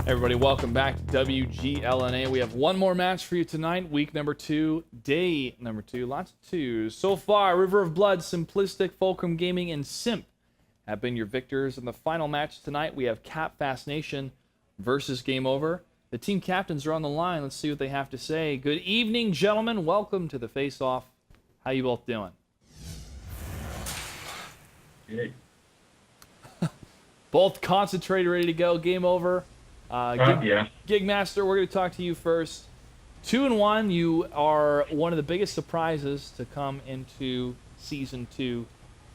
Everybody, welcome back to WGLNA. We have one more match for you tonight, week number 2, day number 2, lots of twos. So far, River of Blood, Simplistic, Fulcrum Gaming, and Simp have been your victors. In the final match tonight, we have Cap Fast Nation versus Game Over. The team captains are on the line. Let's see what they have to say. Good evening, gentlemen. Welcome to the face-off. How you both doing? Hey. Both concentrated, ready to go. Game Over. Yeah. Gigmaster, we're going to talk to you first. 2-1, you are one of the biggest surprises to come into Season 2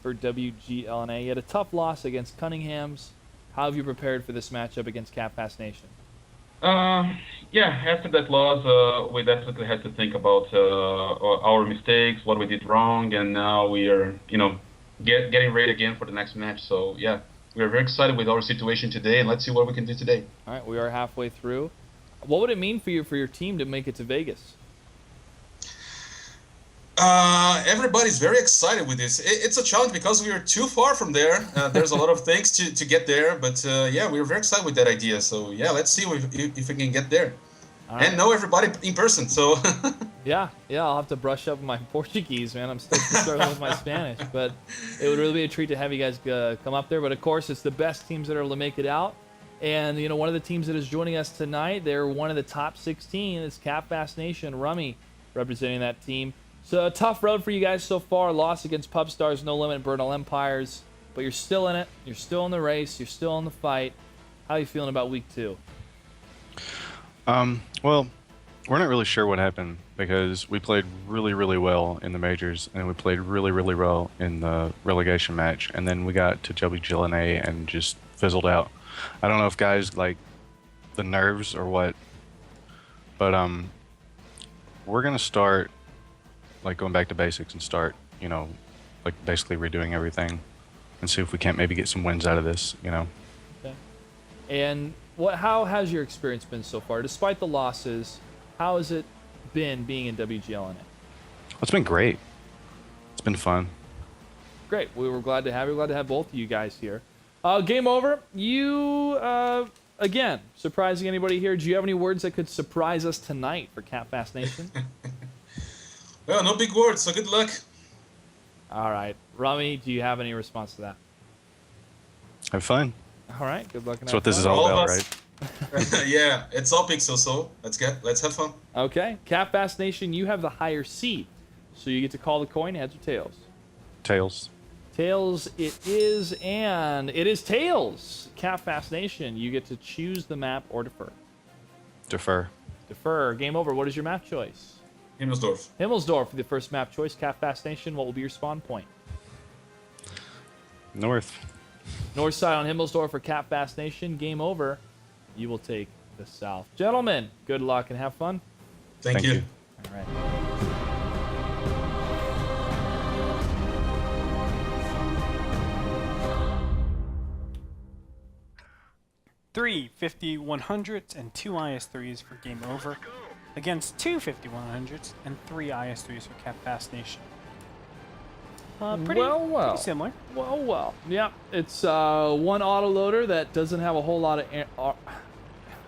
for WGLNA. You had a tough loss against Cunningham's. How have you prepared for this matchup against Cap Fast Nation? Yeah, after that loss, we definitely had to think about our mistakes, what we did wrong, and now we are, getting ready again for the next match. So, yeah. We're very excited with our situation today, and let's see what we can do today. All right, we are halfway through. What would it mean for you, for your team, to make it to Vegas? Everybody's very excited with this. It's a challenge because we are too far from there. There's a lot of things to get there, but yeah, we're very excited with that idea. So yeah, let's see if we can get there. Right. And know everybody in person, so... Yeah, I'll have to brush up my Portuguese, man. I'm still struggling with my Spanish, but it would really be a treat to have you guys come up there. But of course, it's the best teams that are able to make it out. And, one of the teams that is joining us tonight, they're one of the top 16. It's Cap Fast Nation, Rummy, representing that team. So a tough road for you guys so far. Loss against Pub Stars, No Limit, Bernal Empires. But you're still in it. You're still in the race. You're still in the fight. How are you feeling about week 2? Well, we're not really sure what happened because we played really, really well in the majors and we played really, really well in the relegation match, and then we got to WGLNA and just fizzled out. I don't know if guys like the nerves or what, but we're gonna start like going back to basics and start, like basically redoing everything and see if we can't maybe get some wins out of this, Okay. And how has your experience been so far? Despite the losses, how has it been being in WGLNA? It's been great. It's been fun. Great. We were glad to have you. Glad to have both of you guys here. Game Over. You, again, surprising anybody here. Do you have any words that could surprise us tonight for Cap Fast Nation? Well, no big words, so good luck. All right. Rummy, do you have any response to that? Have fun. All right. Good luck. That's what this is all about, right? Yeah, it's all pixels, so let's have fun. Okay. Cap Fast Nation, you have the higher seed, so you get to call the coin, heads or tails. Tails. Tails it is, and it is tails. Cap Fast Nation, you get to choose the map or defer. Defer. Defer. Game Over. What is your map choice? Himmelsdorf. Himmelsdorf for the first map choice. Cap Fast Nation, what will be your spawn point? North. North side on Himmelsdorf for Cap Fast Nation. Game Over. You will take the south. Gentlemen, good luck and have fun. Thank you. All right. Three 50-100s and 2 IS-3s for Game Over, against 2 50-100s and 3 IS-3s for Cap Fast Nation. Pretty similar. Well. Yeah, it's one autoloader that doesn't have a whole lot of...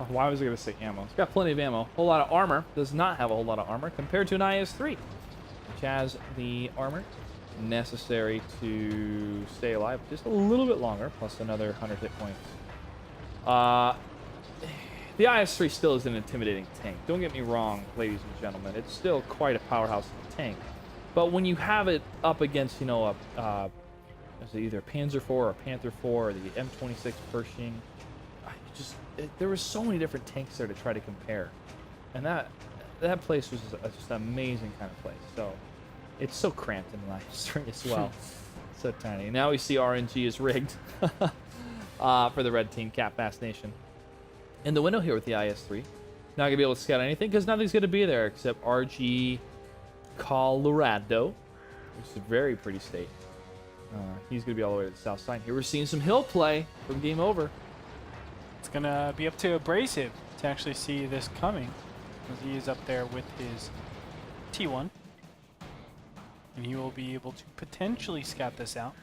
why was I going to say ammo? It's got plenty of ammo. A whole lot of armor. Does not have a whole lot of armor compared to an IS-3, which has the armor necessary to stay alive just a little bit longer, plus another 100 hit points. The IS-3 still is an intimidating tank. Don't get me wrong, ladies and gentlemen. It's still quite a powerhouse of a tank. But when you have it up against, is it either a Panzer IV or a Panther IV or the M26 Pershing, there were so many different tanks there to try to compare. And that place was just an amazing kind of place. So it's so cramped in the IS-3 as well. So tiny. Now we see RNG is rigged for the red team, Cap Fast Nation. In the window here with the IS-3, not going to be able to scout anything because nothing's going to be there except RG Colorado, which is a very pretty state. He's going to be all the way to the south side. Here we're seeing some hill play from Game Over. It's going to be up to Abrasive to actually see this coming, because he is up there with his T1. And he will be able to potentially scout this out.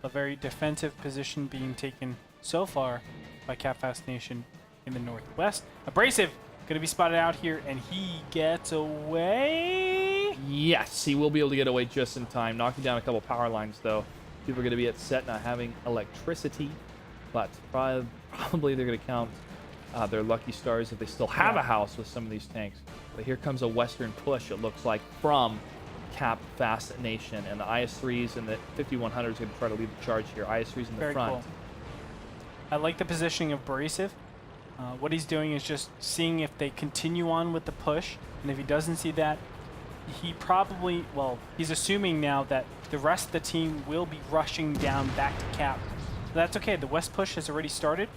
A very defensive position being taken so far by Cap Fast Nation in the northwest. Abrasive going to be spotted out here, and he gets away. Yes, he will be able to get away just in time. Knocking down a couple power lines, though. People are going to be upset not having electricity, but probably they're going to count their lucky stars if they still have a house with some of these tanks. But here comes a western push, it looks like, from Cap Fast Nation, and the IS-3s and the 5100s are going to try to lead the charge here. IS-3s in the Very front. cool. I like the positioning of Abrasive. What he's doing is just seeing if they continue on with the push, and if he doesn't see that, he probably, well, he's assuming now that the rest of the team will be rushing down back to Cap. So that's okay, the west push has already started,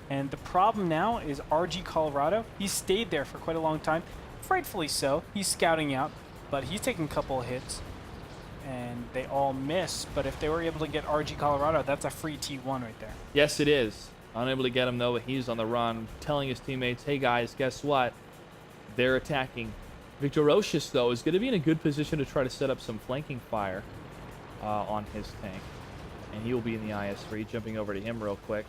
and the problem now is RG Colorado. He's stayed there for quite a long time, rightfully so. He's scouting out, but he's taking a couple of hits, and they all miss. But if they were able to get RG Colorado, that's a free T1 right there. Yes, it is. Unable to get him, though, but he's on the run, telling his teammates, hey, guys, guess what? They're attacking. Victorocious, though, is going to be in a good position to try to set up some flanking fire on his tank. And he will be in the IS-3, jumping over to him real quick.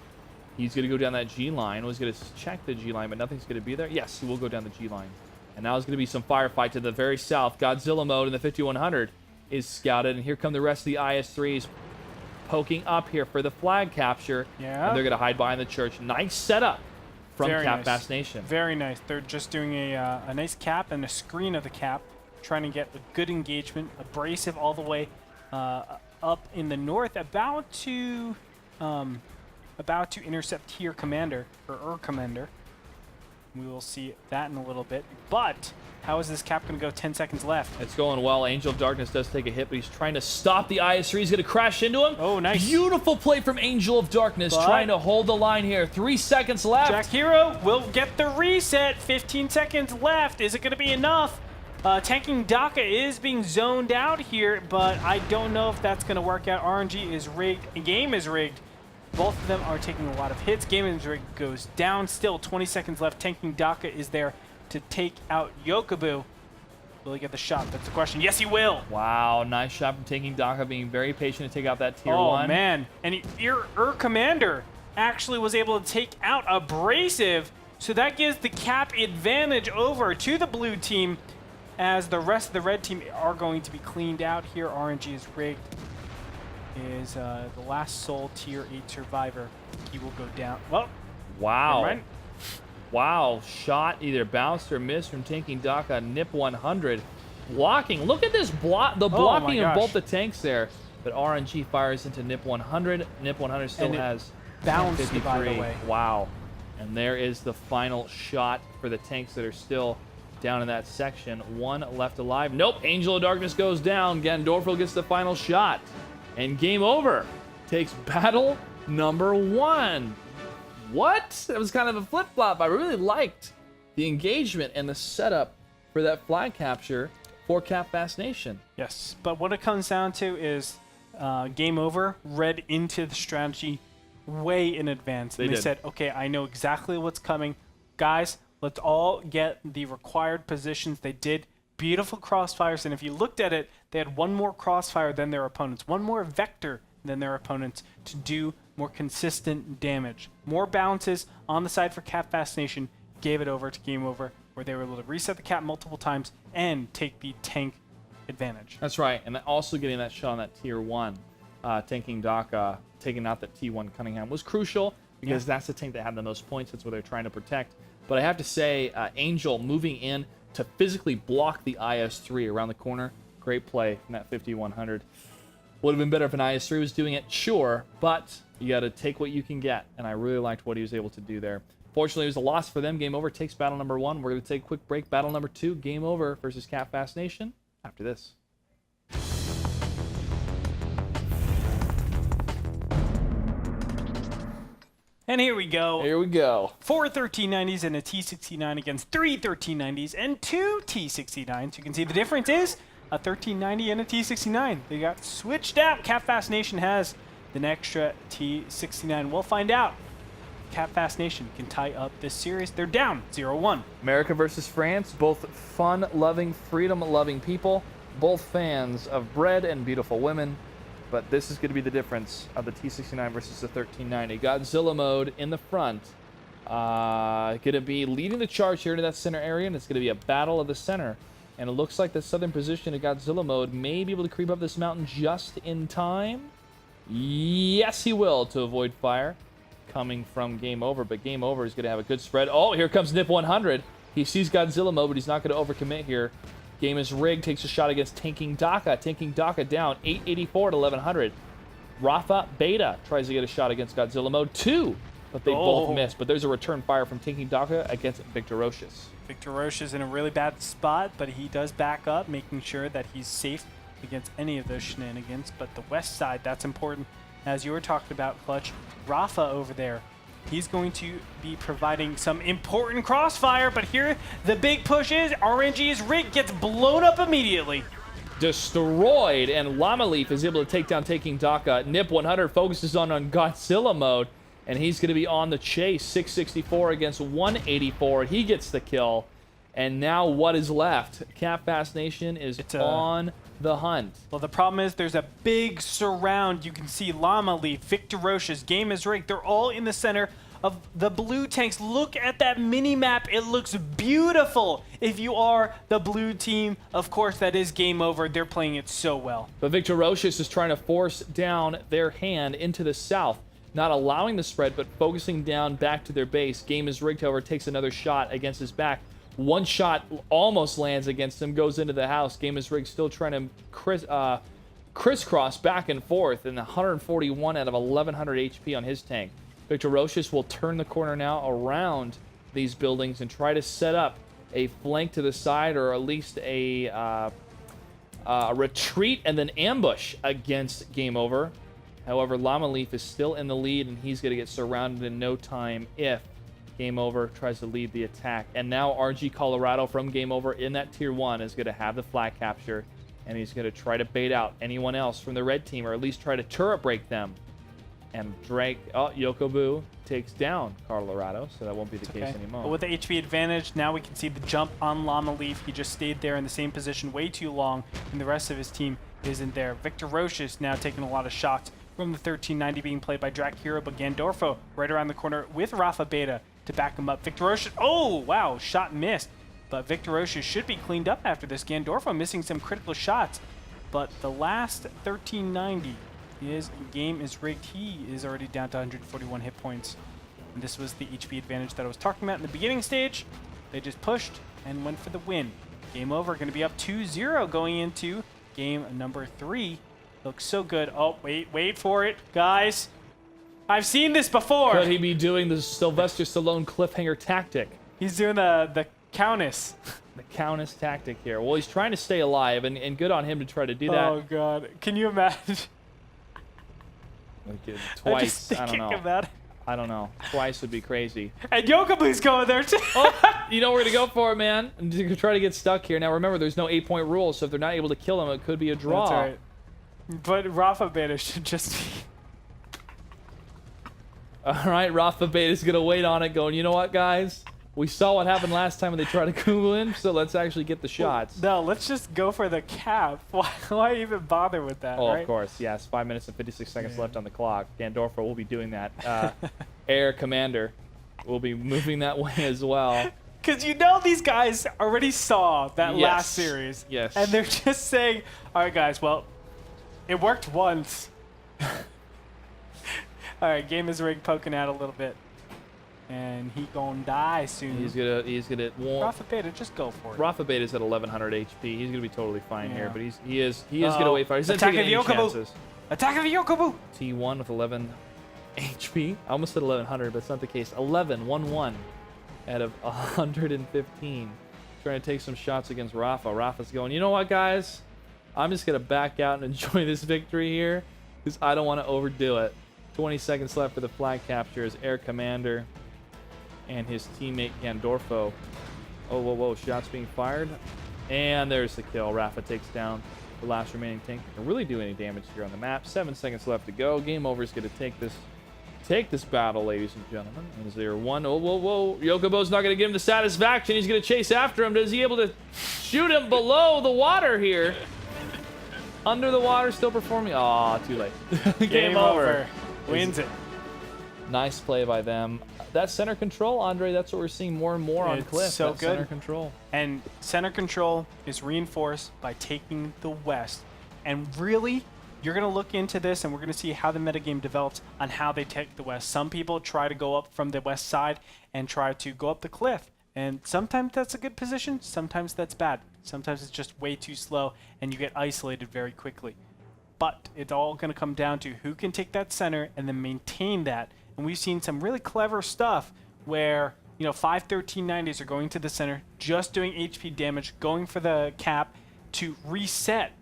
He's going to go down that G line. Was going to check the G line, but nothing's going to be there. Yes, he will go down the G line. And now there's going to be some firefight to the very south. Godzilla mode in the 5100 is scouted. And here come the rest of the IS-3s poking up here for the flag capture. Yeah. And they're going to hide behind the church. Nice setup from Very Cap nice. Fast Nation. Very nice. They're just doing a nice cap and a screen of the cap, trying to get a good engagement. Abrasive all the way up in the north, about to intercept here commander or commander. We will see that in a little bit. But how is this cap going to go? 10 seconds left. It's going well. Angel of Darkness does take a hit, but he's trying to stop the IS-3. He's going to crash into him. Oh, nice. Beautiful play from Angel of Darkness, But trying to hold the line here. 3 seconds left. Jack Hero will get the reset. 15 seconds left. Is it going to be enough? Tanking Daka is being zoned out here, but I don't know if that's going to work out. RNG is rigged. Game is rigged. Both of them are taking a lot of hits. Game is rigged goes down. Still 20 seconds left. Tanking Daka is there to take out Yokobu. Will he get the shot? That's the question. Yes, he will. Wow, nice shot from Tanking Daka, being very patient to take out that tier 1. Oh, man. And Commander actually was able to take out Abrasive, so that gives the cap advantage over to the blue team, as the rest of the red team are going to be cleaned out here. RNG is rigged. Is the last soul tier 8 survivor. He will go down. Well, Wow. never mind. Wow, shot either bounced or missed from Tanking Daka. Nip 100. Blocking. Look at this the blocking of gosh. both the tanks there. But RNG fires into Nip 100. Nip 100 still And it has bounced, 53. by the way. Wow. And there is the final shot for the tanks that are still down in that section. 1 left alive. Nope, Angel of Darkness goes down. Gandorfil gets the final shot. And game over. Takes battle number 1. What? That was kind of a flip-flop. I really liked the engagement and the setup for that flag capture for Cap Fast Nation. Yes, but what it comes down to is game over, read into the strategy way in advance. And They they did. said, okay, I know exactly what's coming. Guys, let's all get the required positions. They did beautiful crossfires, and if you looked at it, they had one more crossfire than their opponents, one more vector than their opponents to do more consistent damage. More bounces on the side for Cap Fast Nation gave it over to game over, where they were able to reset the cap multiple times and take the tank advantage. That's right, and also getting that shot on that tier 1, Tanking Daka, taking out that T1 Cunningham was crucial, because that's the tank that had the most points. That's what they're trying to protect. But I have to say, Angel moving in to physically block the IS-3 around the corner. Great play from that 5100. Would have been better if an IS-3 was doing it, sure, but you got to take what you can get, and I really liked what he was able to do there. Fortunately, it was a loss for them. Game over takes battle number 1. We're going to take a quick break. Battle number 2, game over versus Cap Fast Nation after this. And here we go. Here we go. 4 1390s and a T69 against 3 1390s and 2 T69s. You can see the difference is a 1390 and a T69. They got switched out. Cap Fast Nation has an extra T69. We'll find out. Cap Fast Nation can tie up this series. They're down 0-1. America versus France, both fun-loving, freedom-loving people, both fans of bread and beautiful women. But this is going to be the difference of the T69 versus the 1390. Godzilla mode in the front. Going to be leading the charge here to that center area, and it's going to be a battle of the center. And it looks like the southern position of Godzilla mode may be able to creep up this mountain just in time. Yes, he will, to avoid fire coming from Game Over. But Game Over is going to have a good spread. Oh, here comes Nip 100. He sees Godzilla mode, but he's not going to overcommit here. Game is rigged, takes a shot against Tanking Daka. Tanking Daka down, 884 to 1100. Rafa Beta tries to get a shot against Godzilla mode 2, but they both miss. But there's a return fire from Tanking Daka against Victorocious. Victorocious in a really bad spot, but he does back up, making sure that he's safe against any of those shenanigans. But the west side, that's important. As you were talking about, Clutch, Rafa over there, he's going to be providing some important crossfire, but here the big push is RNG's rig gets blown up immediately. Destroyed, and Llama Leaf is able to take down Taking Daka. Nip 100 focuses on Godzilla mode, and he's going to be on the chase. 664 against 184. He gets the kill. And now what is left? Cap Fast Nation is on the hunt. Well, the problem is there's a big surround. You can see Llama Leaf, Victorocious, Game is Rigged. They're all in the center of the blue tanks. Look at that mini-map. It looks beautiful. If you are the blue team, of course, that is Game Over. They're playing it so well. But Victorocious is trying to force down their hand into the south, not allowing the spread, but focusing down back to their base. Game is Rigged, however, takes another shot against his back. One shot almost lands against him, goes into the house. Game is Rigged still trying to crisscross back and forth, and 141 out of 1100 HP on his tank. Victorocious will turn the corner now around these buildings and try to set up a flank to the side, or at least a retreat and then ambush against Game Over. However, Llama Leaf is still in the lead, and he's going to get surrounded in no time if Game Over tries to lead the attack. And now RG Colorado from Game Over in that tier 1 is going to have the flag capture, and he's going to try to bait out anyone else from the red team, or at least try to turret break them. And Yokobu takes down Colorado, so that won't be the case anymore. But with the HP advantage, now we can see the jump on Llama Leaf. He just stayed there in the same position way too long, and the rest of his team isn't there. Victorocious now taking a lot of shots from the 1390 being played by Drac Hero, but Gandorfo right around the corner with Rafa Beta to back him up. Victorocious, oh, wow, shot missed. But Victorocious should be cleaned up after this. Gandorfo missing some critical shots, but the last 1390, his Game is Rigged. He is already down to 141 hit points. And this was the HP advantage that I was talking about in the beginning stage. They just pushed and went for the win. Game Over, going to be up 2-0 going into game number 3. Looks so good. Oh, wait for it, guys. I've seen this before. Could he be doing the Sylvester Stallone cliffhanger tactic? He's doing the Countess. The Countess tactic here. Well, he's trying to stay alive, and good on him to try to do that. Oh, God. Can you imagine? Twice, I don't know. About it. I don't know. Twice would be crazy. And Yokobu's going there, too. You know we're going to go for it, man. And to try to get stuck here. Now, remember, there's no 8-point rule, so if they're not able to kill him, it could be a draw. That's right. But Rafa Beta should just be... All right, Rafa Beta's going to wait on it, going, you know what, guys? We saw what happened last time when they tried to Google him, so let's actually get the shots. No, let's just go for the cap. Why even bother with that, Oh, right? of course, yes. 5 minutes and 56 seconds left on the clock. Gandorfo will be doing that. Air Commander will be moving that way as well. Because you know these guys already saw that last series. Yes. And they're just saying, all right, guys, well, it worked once. All right, Game is Rigged poking out a little bit. And he gonna die soon. He's gonna. Rafa Beta, just go for it. Rafa Beta's at 1100 HP. He's gonna be totally fine here, but he is gonna wait for it. He's not taking any chances. Attack of the Yokobu! T1 with 11 HP. I almost said 1100, but it's not the case. 11 out of 115. Trying to take some shots against Rafa. Rafa's going, you know what, guys? I'm just gonna back out and enjoy this victory here, because I don't want to overdo it. 20 seconds left for the flag capture as Air Commander and his teammate Gandorfo. Oh, whoa, shots being fired. And there's the kill. Rafa takes down the last remaining tank. Can really do any damage here on the map. 7 seconds left to go. Game Over is going to take this battle, ladies and gentlemen. Is there one? Oh, whoa. Yokobo's not going to give him the satisfaction. He's going to chase after him. Is he able to shoot him below the water here? Under the water, still performing. Aw, too late. Game over. Wins it. Nice play by them. That center control, Andre, that's what we're seeing more and more on It's Cliff. so that good. Center control. And center control is reinforced by taking the west. And really, you're going to look into this, and we're going to see how the metagame develops on how they take the west. Some people try to go up from the west side and try to go up the cliff. And sometimes that's a good position, sometimes that's bad. Sometimes it's just way too slow, and you get isolated very quickly. But it's all going to come down to who can take that center and then maintain that. And we've seen some really clever stuff where, you know, 5 1390s are going to the center, just doing HP damage, going for the cap to reset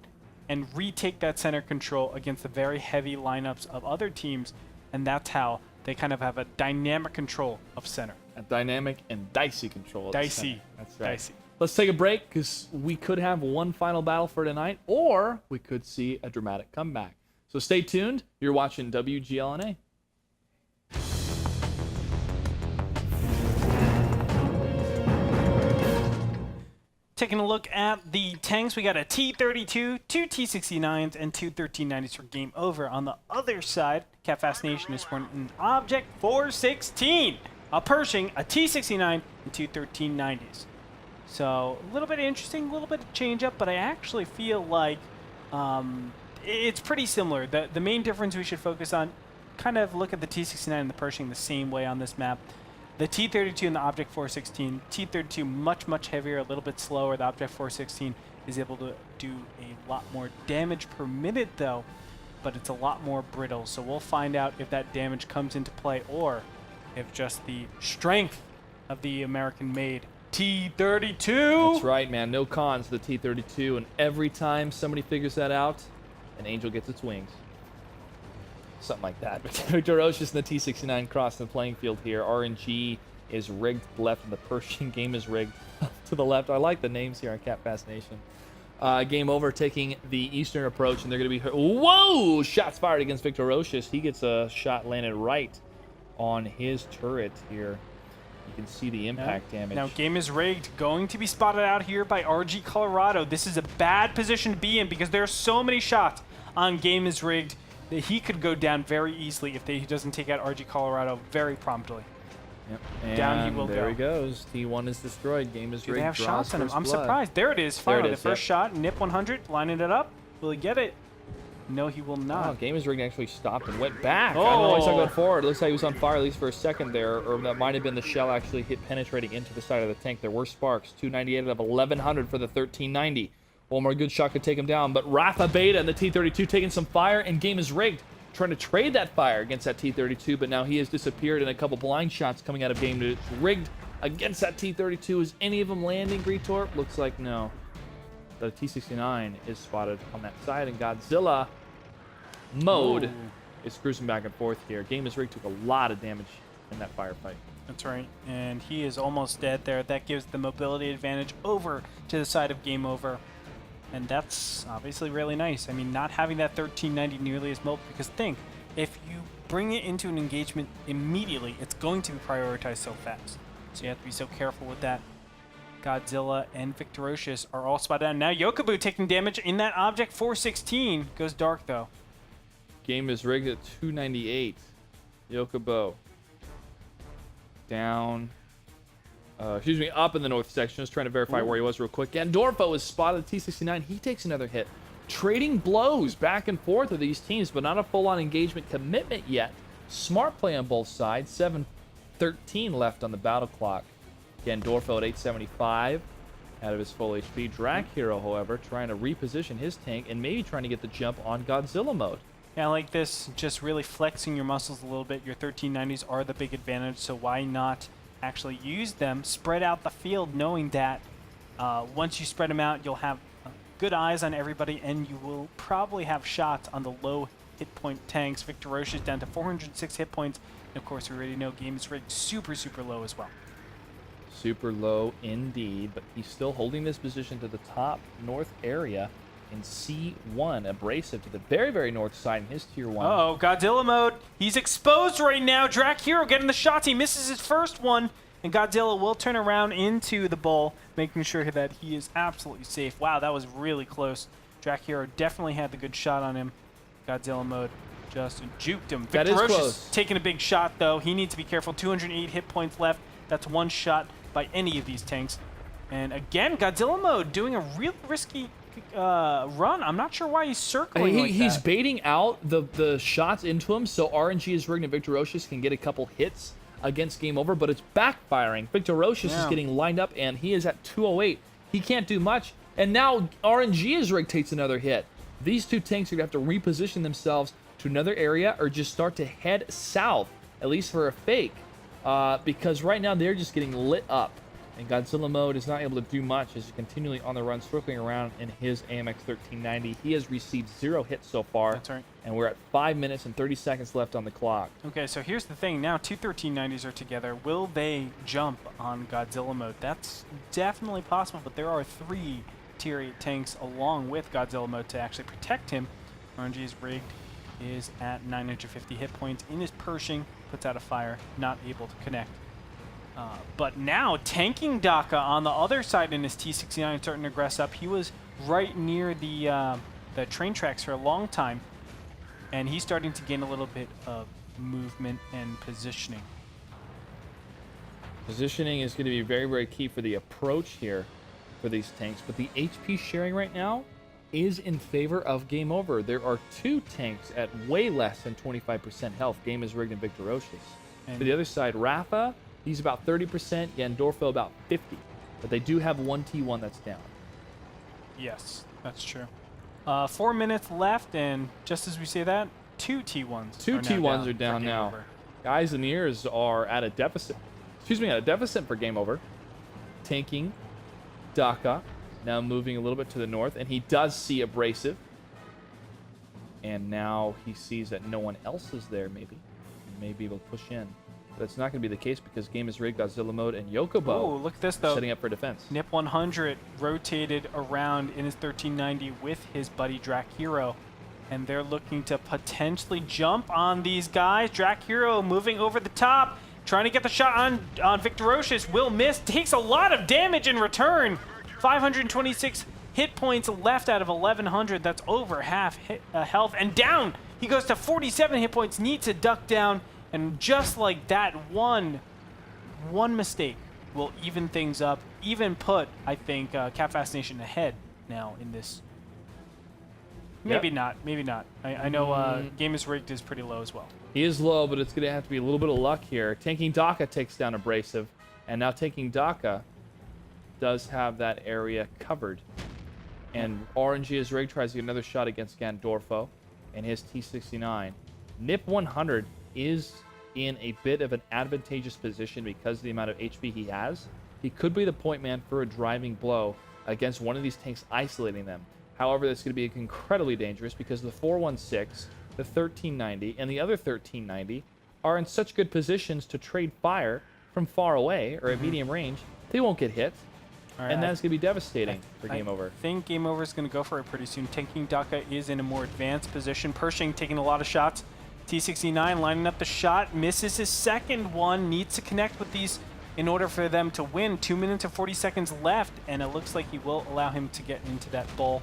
and retake that center control against the very heavy lineups of other teams. And that's how they kind of have a dynamic control of center. A dynamic and dicey control. of the Dicey. center. That's right. Dicey. Let's take a break because we could have one final battle for tonight, or we could see a dramatic comeback. So stay tuned. You're watching WGLNA. Taking a look at the tanks, we got a T-32, 2 T-69s, and 2 1390s for game over. On the other side, Cat Fascination is sporting an Object 416, a Pershing, a T-69, and 2 1390s. So a little bit interesting, a little bit of change up, but I actually feel like it's pretty similar. The main difference we should focus on, kind of look at the T-69 and the Pershing the same way on this map. The T-32 and the Object 416, T-32 much heavier, a little bit slower. The Object 416 is able to do a lot more damage per minute though, but it's a lot more brittle. So we'll find out if that damage comes into play or if just the strength of the American-made T-32. That's right, man. No cons to the T-32, and every time somebody figures that out, an angel gets its wings. Something like that. But Victorocious and the T-69 cross the playing field here. RNG is rigged to the left, and the Pershing game is rigged to the left. I like the names here on Cat Fascination. Game over, taking the eastern approach, and they're going to be... Whoa! Shots fired against Victorocious. He gets a shot landed right on his turret here. You can see the impact damage. Now, game is rigged. Going to be spotted out here by RG Colorado. This is a bad position to be in because there are so many shots on game is rigged that he could go down very easily if he doesn't take out RG Colorado very promptly. Yep. And down he will there go. he goes. T1 is destroyed. Game is Do rigged. they have Draws shots on him? first I'm blood. surprised. There it is. Finally, is, the first yep. shot. Nip 100, lining it up. Will he get it? No, he will Oh, not. game is rigged actually stopped and went back. I don't know why he's not Oh. going forward. It looks like he was on fire at least for a second there, or that might have been the shell actually hit penetrating into the side of the tank. There were sparks. 298 out of 1100 for the 1390. One more good shot could take him down, but Rafa Beta and the T-32 taking some fire, and game is rigged. Trying to trade that fire against that T-32, but now he has disappeared, and a couple blind shots coming out of game. It's rigged against that T-32. Is any of them landing, Greetorp? Looks like no. The T-69 is spotted on that side, and Godzilla mode is cruising back and forth here. Game is rigged, took a lot of damage in that firefight. That's right. And he is almost dead there. That gives the mobility advantage over to the side of game over. And that's obviously really nice. I mean, not having that 1390 nearly as mobile, because think, if you bring it into an engagement immediately, it's going to be prioritized so fast. So you have to be so careful with that. Godzilla and Victorocious are all spotted down. Now Yokobu taking damage in that Object 416. Goes dark, though. Game is rigged at 298. Yokobo down. Up in the north section. Just trying to verify where he was real quick. Gandorfo is spotted at T-69. He takes another hit. Trading blows back and forth of these teams, but not a full-on engagement commitment yet. Smart play on both sides. 7:13 left on the battle clock. Gandorfo at 875 out of his full HP. Drag Hero, however, trying to reposition his tank and maybe trying to get the jump on Godzilla mode. Yeah, I like this, just really flexing your muscles a little bit. Your 1390s are the big advantage, so why not actually use them, spread out the field, knowing that once you spread them out, you'll have good eyes on everybody, and you will probably have shots on the low hit point tanks. Victorocious down to 406 hit points, and of course we already know game is rigged super low as well. Super low indeed, but he's still holding this position to the top north area in C1, abrasive to the very north side in his tier 1. Uh-oh, Godzilla mode. He's exposed right now. Drak Hero getting the shots. He misses his first one, and Godzilla will turn around into the bowl, making sure that he is absolutely safe. Wow, that was really close. Drak Hero definitely had the good shot on him. Godzilla mode just juked him. That is Victorocious close. taking a big shot, though. He needs to be careful. 208 hit points left. That's one shot by any of these tanks. And again, Godzilla mode doing a real risky run. I'm not sure why he's circling like He's that. baiting out the shots into him so RNG is rigged and Victorocious can get a couple hits against Game Over, but it's backfiring. Victorocious is getting lined up, and he is at 208. He can't do much. And now RNG is rigged takes another hit. These two tanks are going to have to reposition themselves to another area or just start to head south, at least for a fake, because right now they're just getting lit up. And Godzilla mode is not able to do much as he's continually on the run, circling around in his AMX 1390. He has received 0 hits so far. That's right. And we're at 5 minutes and 30 seconds left on the clock. Okay, so here's the thing. Now 2 1390s are together. Will they jump on Godzilla mode? That's definitely possible, but there are 3 Tier 8 tanks along with Godzilla mode to actually protect him. RNG is rigged, is at 950 hit points in his Pershing, puts out a fire, not able to connect. But now tanking Daka on the other side in his T-69 starting to aggress up. He was right near the train tracks for a long time, and he's starting to gain a little bit of movement and positioning. Positioning is going to be very, very key for the approach here for these tanks. But the HP sharing right now is in favor of Game Over. There are 2 tanks at way less than 25% health. Game is rigged and Victorocious. And To the other side, Rafa, he's about 30%, Gandorfo about 50. But they do have 1 T1 that's down. yes, that's true. 4 minutes left, and just as we say that, 2 T1s. 2 T1s are down for Game now. Over. Guys and ears are at a deficit. Excuse me, at a deficit for Game Over. Tanking Daka, now moving a little bit to the north, and he does see Abrasive. And now he sees that no one else is there, maybe. He may be able to push in. That's not going to be the case because game is rigged, Godzilla mode, and Yokobo Oh, look at this, though. setting up for defense. Nip 100 rotated around in his 1390 with his buddy Drac Hero, and they're looking to potentially jump on these guys. Drac Hero moving over the top, trying to get the shot on Victorocious. Will miss, takes a lot of damage in return. 526 hit points left out of 1100. That's over half health, and down. He goes to 47 hit points, needs to duck down, and just like that, one mistake will even things up, even put, I think, Cat Fascination ahead now in this. Maybe not, maybe not. I know Game is Rigged is pretty low as well. He is low, but it's going to have to be a little bit of luck here. Tanking Daka takes down Abrasive, and now Taking Daka does have that area covered. And RNG is rigged, tries to get another shot against Gandorfo and his T-69. Nip 100 is in a bit of an advantageous position because of the amount of HP he has. He could be the point man for a driving blow against one of these tanks, isolating them. However, that's going to be incredibly dangerous because the 416, the 1390, and the other 1390 are in such good positions to trade fire from far away or at medium range. They won't get hit. All right, And that's going to be devastating for I Game Over. think Game Over is going to go for it pretty soon. Tanking Daka is in a more advanced position. Pershing taking a lot of shots. T-69 lining up the shot, misses his second one, needs to connect with these in order for them to win. 2 minutes and 40 seconds left, and it looks like he will allow him to get into that bull.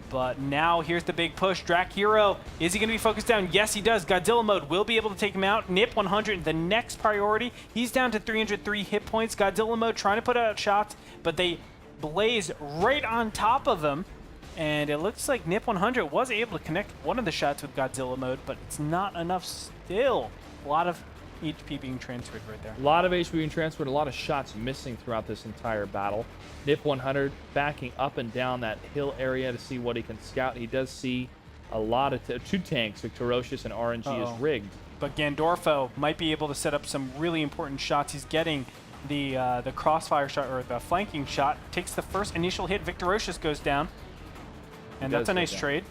But now here's the big push. Drac Hero, is he going to be focused down? Yes, he does. Godzilla mode will be able to take him out. Nip 100, the next priority. He's down to 303 hit points. Godzilla mode trying to put out shots, but they blaze right on top of him. And it looks like Nip 100 was able to connect one of the shots with Godzilla mode, but it's not enough still. A lot of HP being transferred right there. A lot of HP being transferred, a lot of shots missing throughout this entire battle. Nip 100 backing up and down that hill area to see what he can scout. He does see a lot of 2 tanks, Victorocious and RNG is rigged. But Gandorfo might be able to set up some really important shots. He's getting the crossfire shot, or the flanking shot. Takes the first initial hit. Victorocious goes down. And that's a nice trade.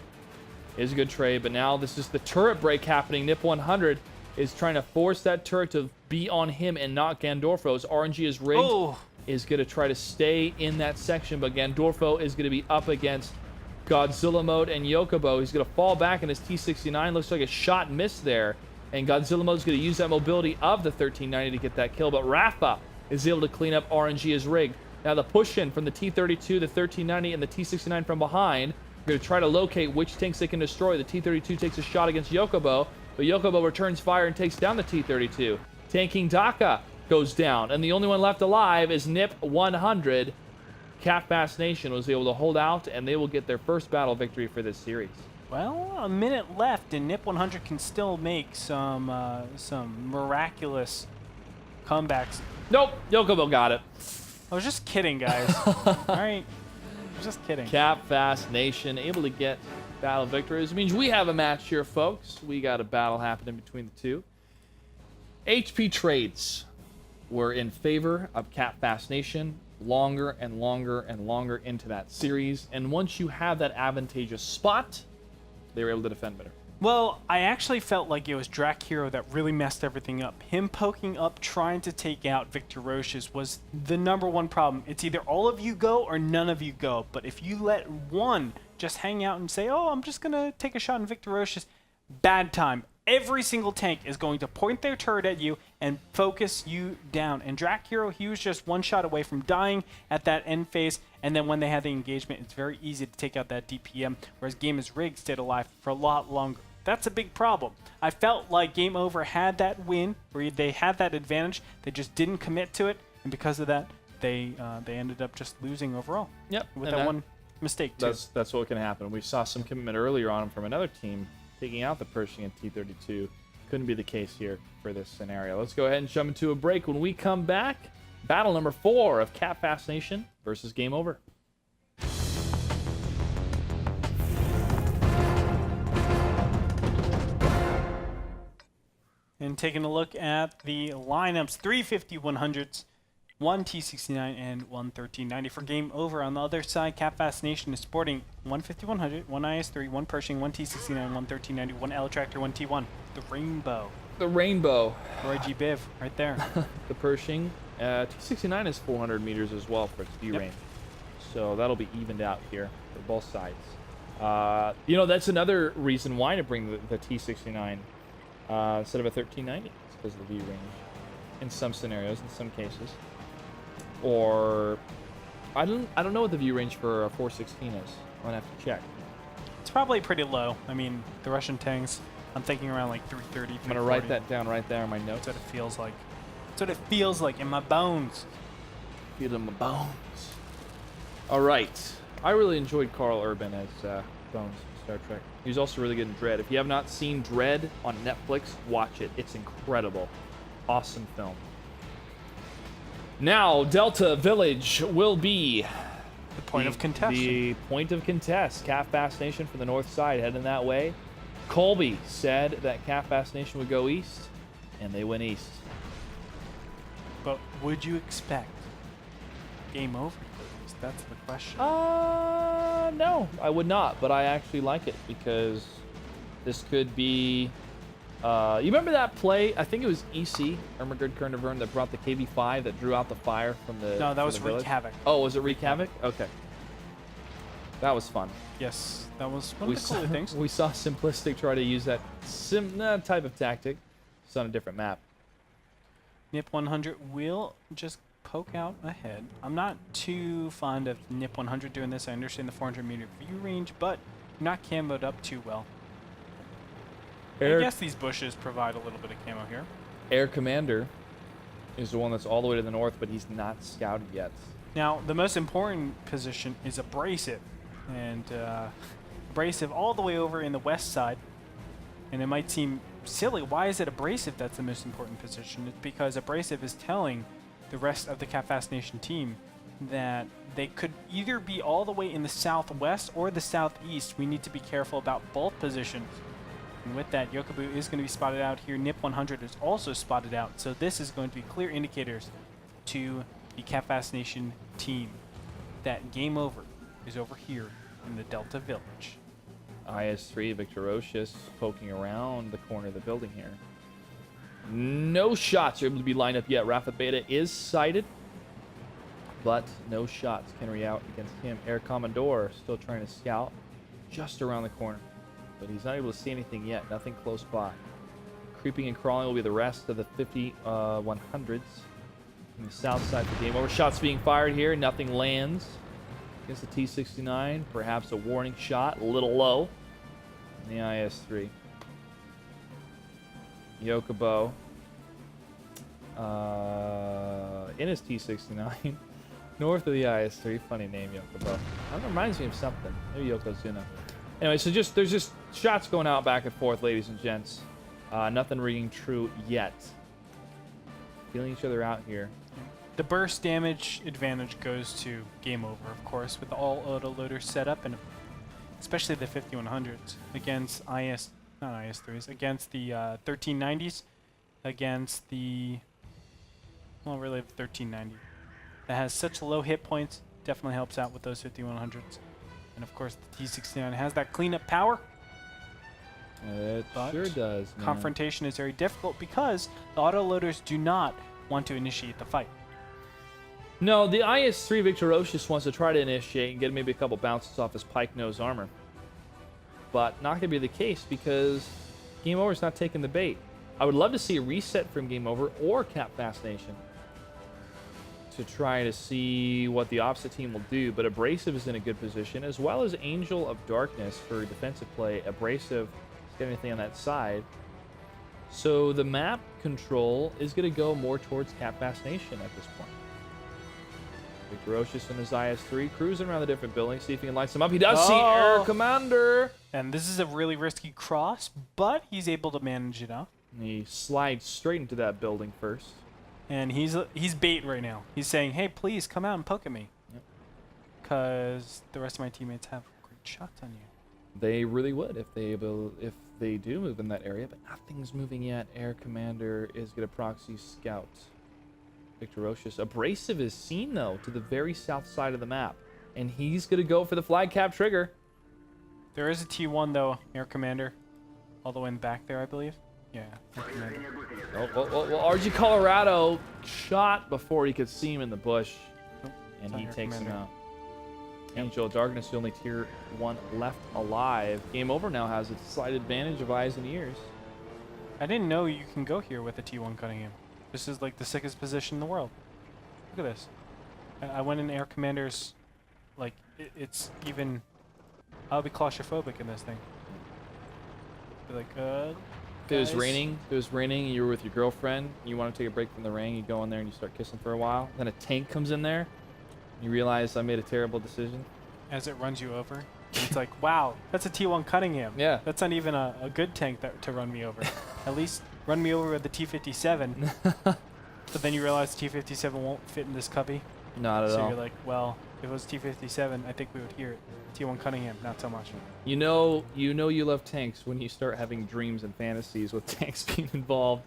It is a good trade, but now this is the turret break happening. Nip 100 is trying to force that turret to be on him and not Gandorfo's. RNG is rigged. Oh. Is going to try to stay in that section, but Gandorfo is going to be up against Godzilla mode and Yokobo. He's going to fall back in his T-69. Looks like a shot missed there, and Godzilla mode is going to use that mobility of the 1390 to get that kill, but Rafa is able to clean up RNG is rigged. Now the push in from the T-32, the 1390, and the T-69 from behind. Going to try to locate which tanks they can destroy. The T-32 takes a shot against Yokobo, but Yokobo returns fire and takes down the T-32. Tanking Daka goes down, and the only one left alive is NIP 100. Cat Nation was able to hold out, and they will get their first battle victory for this series. Well, a minute left, and NIP 100 can still make some miraculous comebacks. Nope, Yokobo got it. I was just kidding, guys. All right, I was just kidding. Cap Nation able to get battle victories. It means we have a match here, folks. We got a battle happening between the two. HP trades were in favor of Cap Nation longer and longer and longer into that series, and once you have that advantageous spot, they were able to defend better. Well, I actually felt like it was Drac Hero that really messed everything up. Him poking up, trying to take out Victor Roches was the #1 problem. It's either all of you go or none of you go. But if you let one just hang out and say, oh, I'm just going to take a shot in Victor Roches, bad time. Every single tank is going to point their turret at you and focus you down. And Drac Hero, he was just one shot away from dying at that end phase. And then when they had the engagement, it's very easy to take out that DPM, whereas Game is Rigged stayed alive for a lot longer. That's a big problem. I felt like Game Over had that win, where they had that advantage. They just didn't commit to it, and because of that, they ended up just losing overall. Yep, with that one mistake too. That's what can happen. We saw some commitment earlier on from another team, taking out the Pershing and T-32. Couldn't be the case here for this scenario. Let's go ahead and jump into a break. When we come back, battle number 4 of Cat Nation versus Game Over. And taking a look at the lineups, 3 50-100s, 1 T69, and 1 1390 for Game Over. On the other side, Cat Nation is sporting 1 50-100, 1 IS-3, 1 Pershing, 1 T69, 1 1390, 1 L Tractor, 1 T1. The Rainbow. The Rainbow. Roy G. Biv, right there. The Pershing. T69 is 400 meters as well for its view range. So that'll be evened out here for both sides. That's another reason why to bring the T69 instead of a 1390. It's because of the view range in some scenarios, in some cases. Or I don't know what the view range for a 416 is. I'm gonna have to check. It's probably pretty low. I mean, the Russian tanks, I'm thinking around like 330. I'm gonna write that down right there in my notes. That's what it feels like. That's what it feels like in my bones. Feel it in my bones. All right. I really enjoyed Carl Urban as Bones in Star Trek. He was also really good in Dread. If you have not seen Dread on Netflix, watch it. It's incredible. Awesome film. Now, Delta Village will be The point of contention. The point of contest. Cat Nation from the north side heading that way. Colby said that Cat Nation would go east, and they went east. But would you expect Game Over? That's the question. No, I would not, but I actually like it because this could be... you remember that play? I think it was EC, Ermagerd Kernavern, that brought the KV-5 that drew out the fire from the No, that was Wreak Havoc. Oh, was it Wreak Havoc? Okay. That was fun. Yes, that was one of the cooler things. We saw Simplistic try to use that type of tactic. It's on a different map. NIP 100 will just poke out ahead. I'm not too fond of NIP 100 doing this. I understand the 400 meter view range, but not camoed up too well. I guess these bushes provide a little bit of camo here. Air Commander is the one that's all the way to the north, but he's not scouted yet. Now, the most important position is Abrasive. And Abrasive all the way over in the west side. And it might seem silly. Why is it Abrasive that's the most important position? It's because Abrasive is telling the rest of the Cat Nation team that they could either be all the way in the southwest or the southeast. We need to be careful about both positions. And with that, Yokobu is going to be spotted out here. NIP 100 is also spotted out. So this is going to be clear indicators to the Cat Nation team that Game Over is over here in the Delta Village. IS-3, Victor Roches poking around the corner of the building here. No shots are able to be lined up yet. Rafa Beta is sighted, but no shots can read out against him. Air Commodore still trying to scout just around the corner, but he's not able to see anything yet. Nothing close by. Creeping and crawling will be the rest of the 50-100s. On the south side of the Game Over. Shots being fired here. Nothing lands. against the T-69. Perhaps a warning shot, a little low. In the IS-3. Yokobo. In his T-69. North of the IS-3. Funny name, Yokobo. That reminds me of something. Maybe Yokozuna. Anyway, so there's just shots going out back and forth, ladies and gents. Nothing ringing true yet. Feeling each other out here. The burst damage advantage goes to game over, of course, with all autoloaders set up, and especially the 5100s against not IS-3s, against the 1390s, against the, well, really the 1390. That has such low hit points, definitely helps out with those 5100s. And of course, the T-69 has that cleanup power. It But sure does, man. confrontation is very difficult because the autoloaders do not want to initiate the fight. No, the IS-3 Victorocious wants to try to initiate and get maybe a couple bounces off his pike nose armor. But not going to be the case because Game Over's not taking the bait. I would love to see a reset from Game Over or Cap Fascination to try to see what the opposite team will do. But Abrasive is in a good position, as well as Angel of Darkness for defensive play. Abrasive is getting anything on that side. So the map control is going to go more towards Cap Fascination at this point. Victorocious and his IS-3 cruising around the different buildings, see if he can light some up. He does see Air Commander. And this is a really risky cross, but he's able to manage it out. And he slides straight into that building first. And he's bait right now. He's saying, "Hey, please come out and poke at me," because the rest of my teammates have great shots on you. They really would if they do move in that area, but nothing's moving yet. Air Commander is going to proxy scout. Victorocious. Abrasive is seen, though, to the very south side of the map. And he's going to go for the flag cap trigger. There is a T1, though, Air Commander. All the way in the back there, I believe. Yeah, Air Commander. Well, RG Colorado shot before he could see him in the bush. And not he Air takes him Commander. out. Angel of Darkness, the only tier 1 left alive. Game Over now has a slight advantage of eyes and ears. I didn't know you can go here with a T1 Cunningham. This is like the sickest position in the world. Look at this. I went in Air Commander's, like, it's even, I'll be claustrophobic in this thing. Be like, If it was raining, and you were with your girlfriend, you want to take a break from the rain, you go in there and you start kissing for a while. Then a tank comes in there, you realize I made a terrible decision. As it runs you over. It's like, wow, that's a T1 Cunningham. Yeah. That's not even a good tank to run me over. At least run me over with the T-57. But then you realize the T-57 won't fit in this cubby. Not at So all. you're like, well, if it was T-57, I think we would hear it. T1 Cunningham, not so much. You know you love tanks when you start having dreams and fantasies with tanks being involved.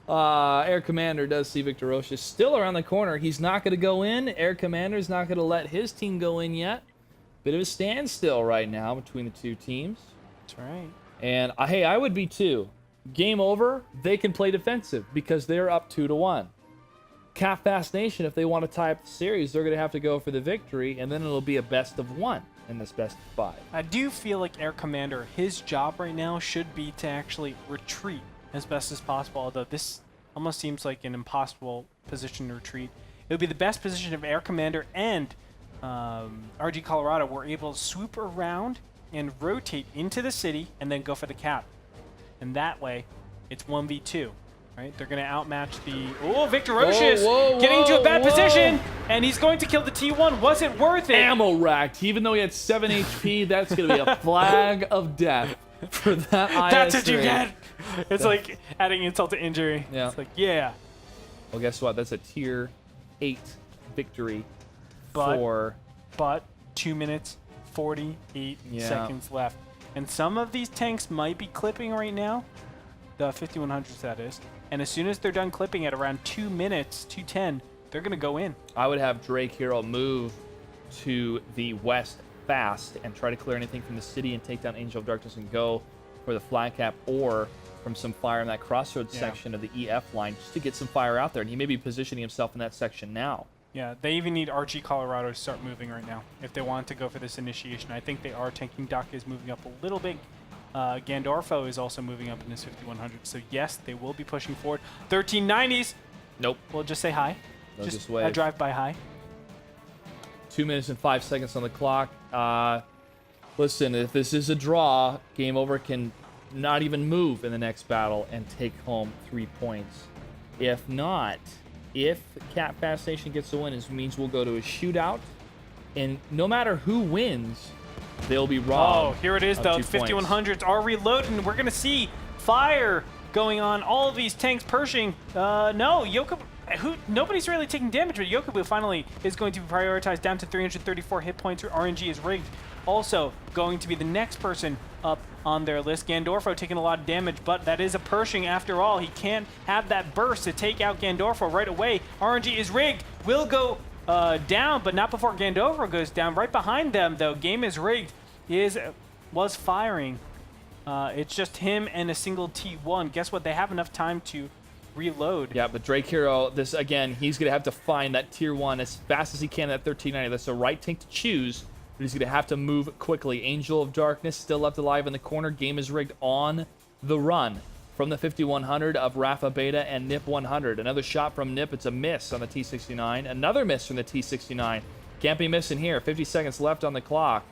Air Commander does see Victorocious still around the corner. He's not going to go in. Air Commander's not going to let his team go in yet. Bit of a standstill right now between the two teams. That's right. And hey, I would be too. Game Over, they can play defensive because they're up 2-1. Cap Fascination, if they want to tie up the series, they're going to have to go for the victory, and then it'll be a best of 1 in this best of 5. I do feel like Air Commander, his job right now should be to actually retreat as best as possible, although this almost seems like an impossible position to retreat. It would be the best position if Air Commander and RG Colorado were able to swoop around and rotate into the city and then go for the cap. And that way, it's 1v2. Right? They're going to outmatch the... Oh, Victorocious getting into a bad position, and he's going to kill the T1. Was it worth it? Ammo racked. Even though he had 7 HP, that's going to be a flag of death for that IS-3. That's what you get. It's like adding insult to injury. Yeah. It's like, yeah. Well, guess what? That's a tier 8 victory But- for... But 2 minutes, 48 Yeah. seconds left. And some of these tanks might be clipping right now. The 5100s, that is. And as soon as they're done clipping at around 2 minutes, 2:10, they're going to go in. I would have Drake Hero move to the west fast and try to clear anything from the city and take down Angel of Darkness and go for the flag cap or from some fire in that crossroads section of the EF line just to get some fire out there. And he may be positioning himself in that section now. Yeah, they even need RG Colorado to start moving right now if they want to go for this initiation. I think they are. Tanking Dock is moving up a little bit. Gandorfo is also moving up in his 5100. So yes, they will be pushing forward. 1390s. Nope. We'll just say hi. They'll just wave. a drive-by hi. 2 minutes and 5 seconds on the clock. Listen, if this is a draw, Game Over can not even move in the next battle and take home 3 points. If not, if Cat Fast Nation gets the win, it means we'll go to a shootout. And no matter who wins, they'll be robbed. Oh, here it is, though. 5100s are reloading. We're going to see fire going on. All of these tanks Pershing. No, nobody's really taking damage, but Yokobu finally is going to be prioritized down to 334 hit points. RNG is rigged. Also going to be the next person up on their list. Gandorfo taking a lot of damage, but that is a Pershing after all. He can't have that burst to take out Gandorfo right away. RNG is rigged. Will go down, but not before Gandorfo goes down. Right behind them, though, Game is rigged. Was firing. It's just him and a single T1. Guess what? They have enough time to reload. Yeah, but Drake Hero, this again, he's going to have to find that tier 1 as fast as he can at 1390. That's the right tank to choose, but he's going to have to move quickly. Angel of Darkness still left alive in the corner. Game is rigged on the run from the 5100 of Rafa Beta and Nip 100. Another shot from Nip. It's a miss on the T69. Another miss from the T69. Can't be missing here. 50 seconds left on the clock.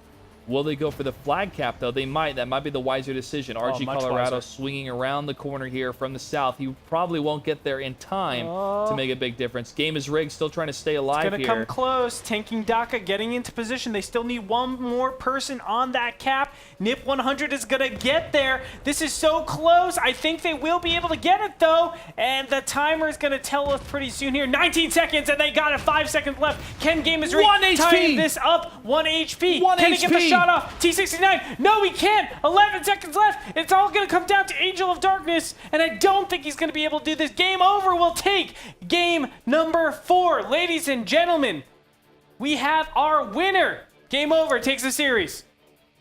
Will they go for the flag cap, though? They might. That might be the wiser decision. RG Colorado wiser. swinging around the corner here from the south. He probably won't get there in time to make a big difference. Game is rigged, still trying to stay alive here. It's going to come close. Tanking Daka getting into position. They still need one more person on that cap. Nip 100 is going to get there. This is so close. I think they will be able to get it, though. And the timer is going to tell us pretty soon here. 19 seconds, and they got it. 5 seconds left. Ken Game is rigged. 1 HP. Tying this up. 1 HP. 1 Can HP. he get the shot off? T69. No, he can't. 11 seconds left. It's all going to come down to Angel of Darkness, and I don't think he's going to be able to do this. Game Over will take game number 4. Ladies and gentlemen, we have our winner. Game Over takes the series.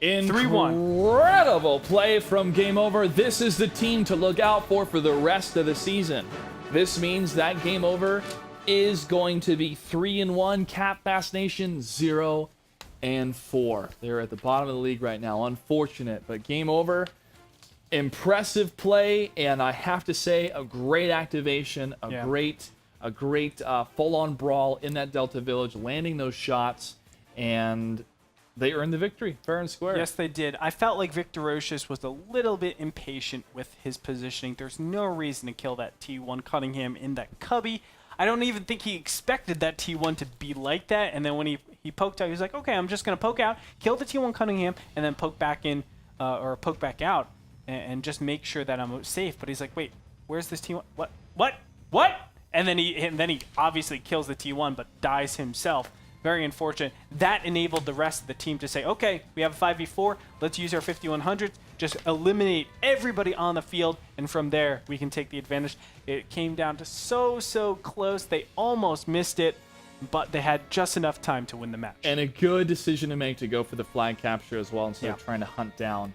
3-1. Incredible play from Game Over. This is the team to look out for the rest of the season. This means that Game Over is going to be 3-1. Cap Fast Nation 0-4. They're at the bottom of the league right now. Unfortunate, but Game Over. Impressive play, and I have to say, a great activation, a great full-on brawl in that Delta Village, landing those shots, and they earned the victory, fair and square. Yes, they did. I felt like Victorocious was a little bit impatient with his positioning. There's no reason to kill that T1 Cunningham in that cubby. I don't even think he expected that T1 to be like that, and then when he poked out, he was like, okay, I'm just going to poke out, kill the T1 Cunningham, and then poke back in, or poke back out, and just make sure that I'm safe. But he's like, wait, where's this T1? What? And then he obviously kills the T1, but dies himself. Very unfortunate. That enabled the rest of the team to say, okay, we have a 5v4. Let's use our 5100s. Just eliminate everybody on the field, and from there, we can take the advantage. It came down to so close. They almost missed it, but they had just enough time to win the match. And a good decision to make to go for the flag capture as well instead of trying to hunt down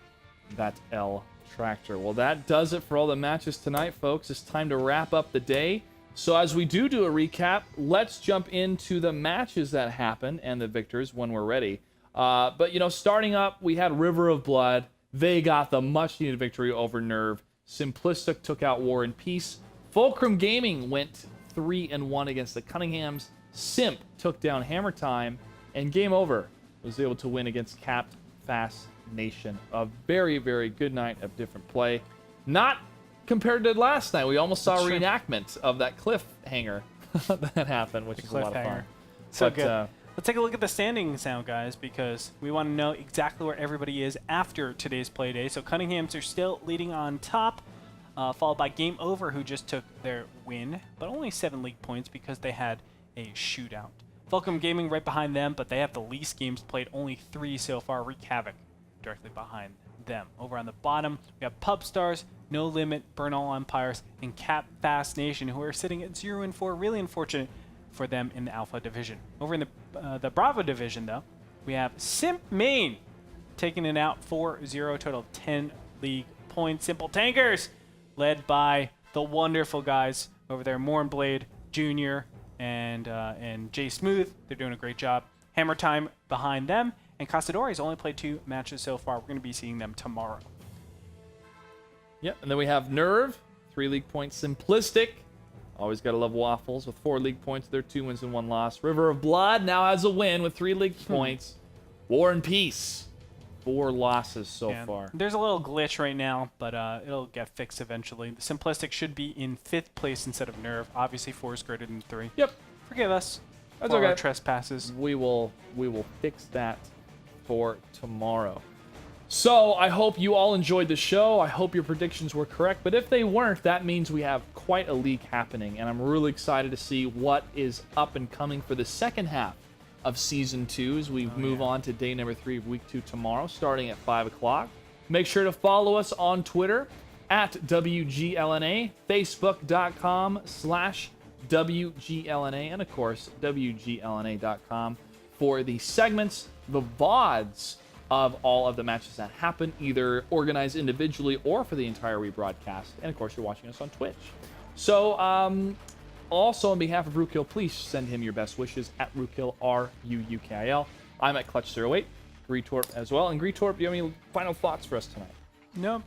that L tractor. Well, that does it for all the matches tonight, folks. It's time to wrap up the day. So as we do a recap, let's jump into the matches that happened and the victors when we're ready. But, starting up, we had River of Blood. They got the much-needed victory over Nerve. Simplistic took out War and Peace. Fulcrum Gaming went 3-1 against the Cunninghams. Simp took down Hammer Time. And Game Over was able to win against Capped Fast Nation. A very, very good night of different play. Not compared to last night. We almost saw a reenactment of that cliffhanger that happened, which is a lot of fun. So good. Let's take a look at the standings now, guys, because we want to know exactly where everybody is after today's play day. So Cunninghams are still leading on top, followed by Game Over, who just took their win, but only 7 league points because they had a shootout. Fulcrum Gaming right behind them, but they have the least games played, only 3 so far. Wreak Havoc directly behind them. Over on the bottom, we have Pub Stars, No Limit, Burn All Empires, and Cap Fast Nation, who are sitting at 0-4. Really unfortunate for them in the Alpha Division. Over in the Bravo Division, though, we have Simp Main taking it out 4-0, total of 10 league points. Simple Tankers, led by the wonderful guys over there, Mornblade Jr. and Jay Smooth. They're doing a great job. Hammer Time behind them. And Casadores only played 2 matches so far. We're going to be seeing them tomorrow. Yep, and then we have Nerve, 3 league points. Simplistic, Always got to love Waffles with 4 league points. They're 2 wins and 1 loss. River of Blood now has a win with 3 league points. War and Peace, 4 losses so Yeah. far. There's a little glitch right now, but it'll get fixed eventually. The Simplistic should be in 5th place instead of Nerve. Obviously, 4 is greater than 3. Yep, Forgive us that's for okay. our trespasses. We will fix that for tomorrow. So I hope you all enjoyed the show. I hope your predictions were correct. But if they weren't, that means we have quite a league happening. And I'm really excited to see what is up and coming for the second half of Season 2 as we move on to day number 3 of Week 2 tomorrow, starting at 5 o'clock. Make sure to follow us on Twitter at WGLNA, Facebook.com/WGLNA, and of course, WGLNA.com for the segments, the VODs of all of the matches that happen, either organized individually or for the entire rebroadcast. And of course, you're watching us on Twitch. So, also on behalf of Rookil, please send him your best wishes at Rookil, RUUKIL. I'm at Clutch08, Greetorp as well. And Greetorp, do you have any final thoughts for us tonight? Nope.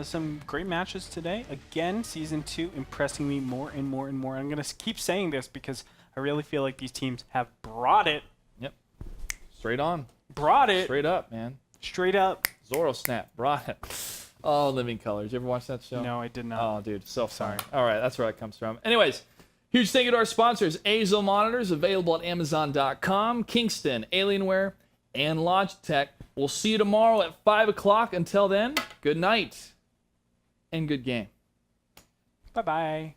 Some great matches today. Again, Season 2 impressing me more and more and more. I'm going to keep saying this because I really feel like these teams have brought it. Yep. Straight on. Brought it. Straight up, man. Straight up. Zoro Snap brought it. Oh, Living Colors. You ever watch that show? No, I did not. Oh, dude. So sorry. All right. That's where that comes from. Anyways, huge thank you to our sponsors. Azo Monitors, available at Amazon.com. Kingston, Alienware, and Logitech. We'll see you tomorrow at 5 o'clock. Until then, good night and good game. Bye-bye.